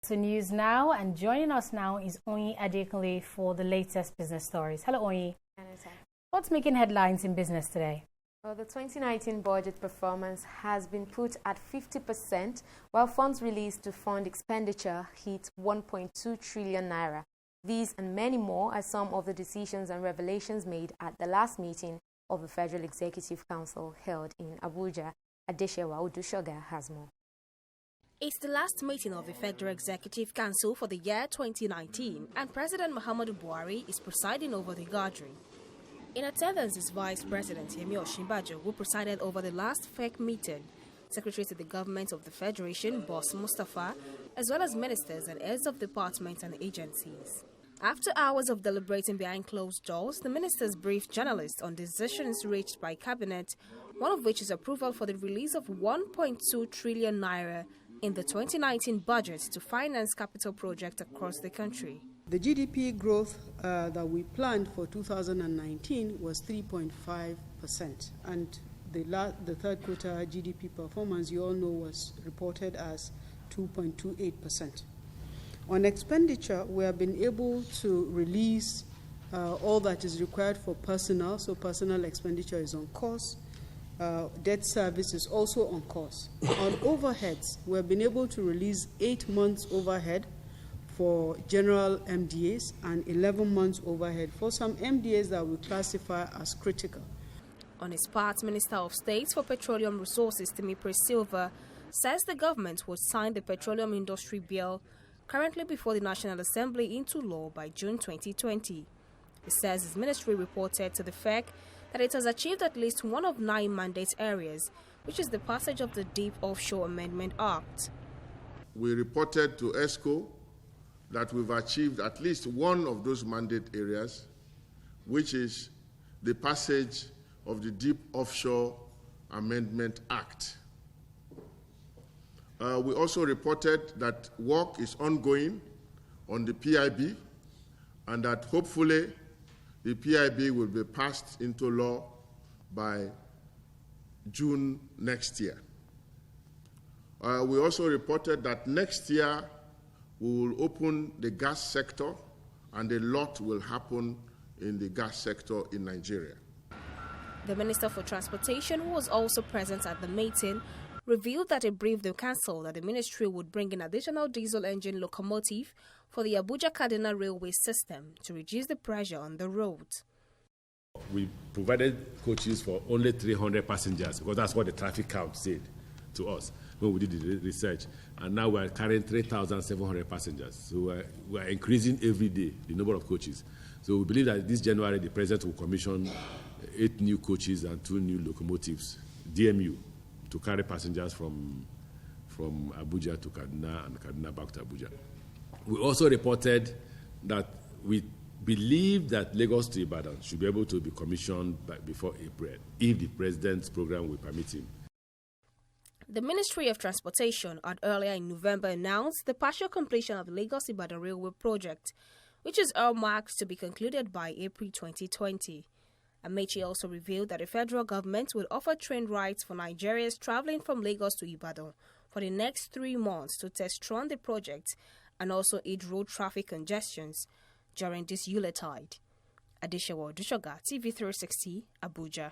to News Now, and joining us now is Oyin Adekunle for the latest business stories. Hello, Oyin. What's making headlines in business today? Well, the 2019 budget performance has been put at 50%, while funds released to fund expenditure hit 1.2 trillion naira. These and many more are some of the decisions and revelations made at the last meeting of the Federal Executive Council held in Abuja. Adeshewa Odushoga has more. It's the last meeting of the Federal Executive Council for the year 2019, and President Muhammadu Buhari is presiding over the gathering. In attendance is Vice President Yemi Osinbajo, who presided over the last FEC meeting, Secretary to the Government of the Federation, Boss Mustafa, as well as ministers and heads of departments and agencies. After hours of deliberating behind closed doors, the ministers briefed journalists on decisions reached by Cabinet, one of which is approval for the release of 1.2 trillion naira in the 2019 budget to finance capital projects across the country. The GDP growth that we planned for 2019 was 3.5%, and the third quarter GDP performance, you all know, was reported as 2.28%. On expenditure, we have been able to release all that is required for personnel, so personnel expenditure is on course. Debt service is also on course. On overheads, we have been able to release 8 months overhead for general MDAs and 11 months overhead for some MDAs that we classify as critical. On his part, Minister of State for Petroleum Resources, Timipre Silva, says the government would sign the Petroleum Industry Bill currently before the National Assembly into law by June 2020. He says his ministry reported to the FEC that it has achieved at least one of 9 mandate areas, which is the passage of the Deep Offshore Amendment Act. We reported to ESCO that we've achieved at least one of those mandate areas, which is the passage of the Deep Offshore Amendment Act. We also reported that work is ongoing on the PIB and that hopefully the PIB will be passed into law by June next year. We also reported that next year we will open the gas sector, and a lot will happen in the gas sector in Nigeria. The Minister for Transportation, who was also present at the meeting, revealed that he briefed the council that the ministry would bring in additional diesel engine locomotive for the Abuja-Kaduna railway system to reduce the pressure on the roads. We provided coaches for only 300 passengers because that's what the traffic count said to us when we did the research. And now we're carrying 3,700 passengers. So we're increasing every day the number of coaches. So we believe that this January the President will commission 8 new coaches and 2 new locomotives, DMU, to carry passengers from Abuja to Kaduna and Kaduna back to Abuja. We also reported that we believe that Lagos to Ibadan should be able to be commissioned before April, if the President's program will permit him. The Ministry of Transportation had earlier in November announced the partial completion of the Lagos-Ibadan Railway project, which is earmarked to be concluded by April 2020. Amechi also revealed that the federal government will offer train rides for Nigerians traveling from Lagos to Ibadan for the next 3 months to test run the project and also aid road traffic congestions during this Yuletide. Adeshewa Odushoga, TV 360, Abuja.